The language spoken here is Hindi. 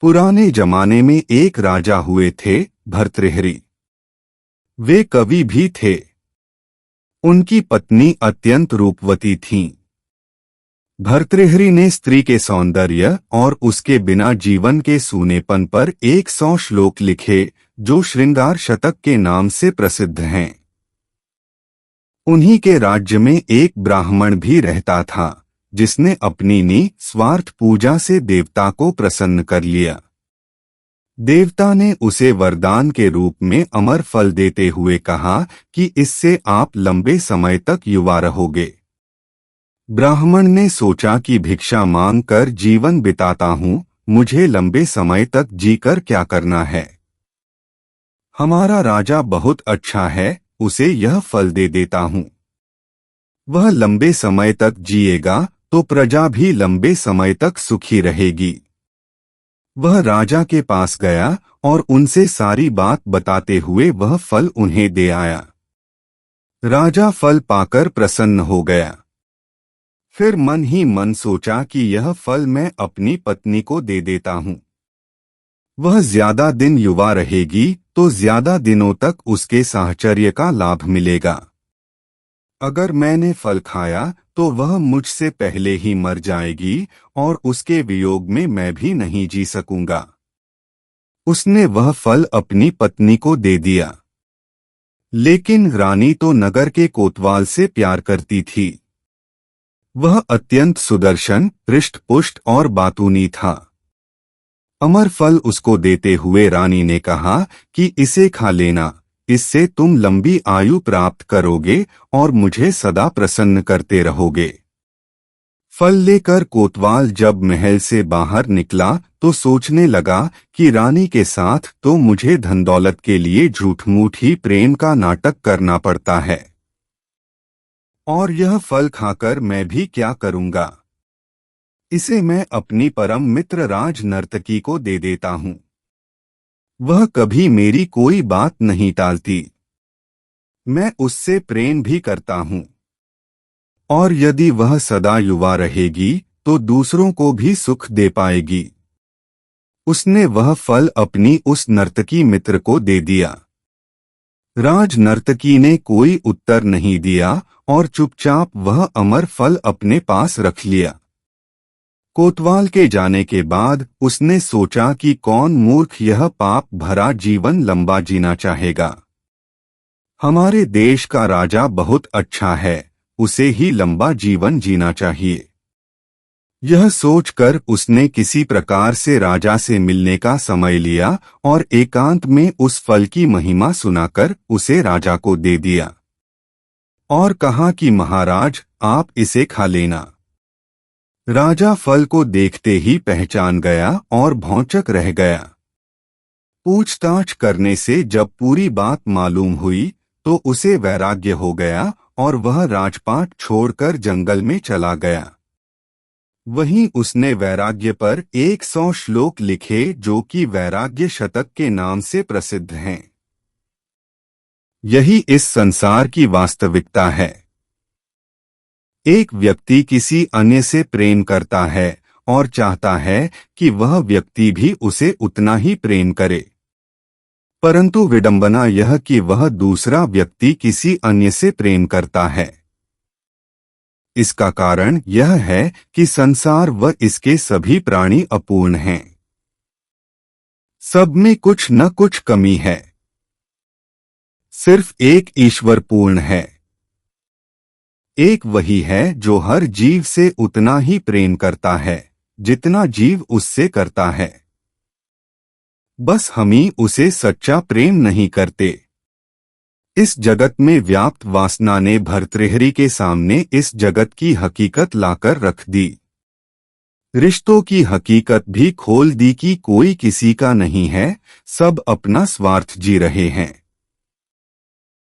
पुराने जमाने में एक राजा हुए थे, भर्तृहरि। वे कवि भी थे। उनकी पत्नी अत्यंत रूपवती थीं। भर्तृहरि ने स्त्री के सौंदर्य और उसके बिना जीवन के सूनेपन पर 100 श्लोक लिखे, जो श्रृंगार शतक के नाम से प्रसिद्ध हैं। उन्हीं के राज्य में एक ब्राह्मण भी रहता था, जिसने अपनी निस्वार्थ पूजा से देवता को प्रसन्न कर लिया। देवता ने उसे वरदान के रूप में अमर फल देते हुए कहा कि इससे आप लंबे समय तक युवा रहोगे। ब्राह्मण ने सोचा कि भिक्षा मांग कर जीवन बिताता हूँ, मुझे लंबे समय तक जीकर क्या करना है। हमारा राजा बहुत अच्छा है, उसे यह फल दे देता हूँ। वह लंबे समय तक जिएगा तो प्रजा भी लंबे समय तक सुखी रहेगी। वह राजा के पास गया और उनसे सारी बात बताते हुए वह फल उन्हें दे आया। राजा फल पाकर प्रसन्न हो गया। फिर मन ही मन सोचा कि यह फल मैं अपनी पत्नी को दे देता हूँ। वह ज्यादा दिन युवा रहेगी तो ज्यादा दिनों तक उसके साहचर्य का लाभ मिलेगा। अगर मैंने फल खाया तो वह मुझसे पहले ही मर जाएगी और उसके वियोग में मैं भी नहीं जी सकूंगा। उसने वह फल अपनी पत्नी को दे दिया। लेकिन रानी तो नगर के कोतवाल से प्यार करती थी। वह अत्यंत सुदर्शन, हृष्ट-पुष्ट और बातूनी था। अमर फल उसको देते हुए रानी ने कहा कि इसे खा लेना, इससे तुम लंबी आयु प्राप्त करोगे और मुझे सदा प्रसन्न करते रहोगे। फल लेकर कोतवाल जब महल से बाहर निकला तो सोचने लगा कि रानी के साथ तो मुझे धन दौलत के लिए झूठ-मूठ ही प्रेम का नाटक करना पड़ता है, और यह फल खाकर मैं भी क्या करूंगा। इसे मैं अपनी परम मित्र राज नर्तकी को दे देता हूँ। वह कभी मेरी कोई बात नहीं टालती। मैं उससे प्रेम भी करता हूँ, और यदि वह सदा युवा रहेगी तो दूसरों को भी सुख दे पाएगी। उसने वह फल अपनी उस नर्तकी मित्र को दे दिया। राज नर्तकी ने कोई उत्तर नहीं दिया और चुपचाप वह अमर फल अपने पास रख लिया। कोतवाल के जाने के बाद उसने सोचा कि कौन मूर्ख यह पाप भरा जीवन लंबा जीना चाहेगा। हमारे देश का राजा बहुत अच्छा है, उसे ही लंबा जीवन जीना चाहिए। यह सोचकर उसने किसी प्रकार से राजा से मिलने का समय लिया और एकांत में उस फल की महिमा सुनाकर उसे राजा को दे दिया और कहा कि महाराज, आप इसे खा लेना। राजा फल को देखते ही पहचान गया और भौंचक रह गया। पूछताछ करने से जब पूरी बात मालूम हुई तो उसे वैराग्य हो गया और वह राजपाट छोड़कर जंगल में चला गया। वहीं उसने वैराग्य पर 100 श्लोक लिखे, जो कि वैराग्य शतक के नाम से प्रसिद्ध हैं। यही इस संसार की वास्तविकता है। एक व्यक्ति किसी अन्य से प्रेम करता है और चाहता है कि वह व्यक्ति भी उसे उतना ही प्रेम करे, परंतु विडंबना यह कि वह दूसरा व्यक्ति किसी अन्य से प्रेम करता है। इसका कारण यह है कि संसार व इसके सभी प्राणी अपूर्ण हैं। सब में कुछ न कुछ कमी है। सिर्फ एक ईश्वर पूर्ण है। एक वही है जो हर जीव से उतना ही प्रेम करता है जितना जीव उससे करता है। बस हम ही उसे सच्चा प्रेम नहीं करते। इस जगत में व्याप्त वासना ने भर्तृहरि के सामने इस जगत की हकीकत लाकर रख दी। रिश्तों की हकीकत भी खोल दी कि कोई किसी का नहीं है, सब अपना स्वार्थ जी रहे हैं।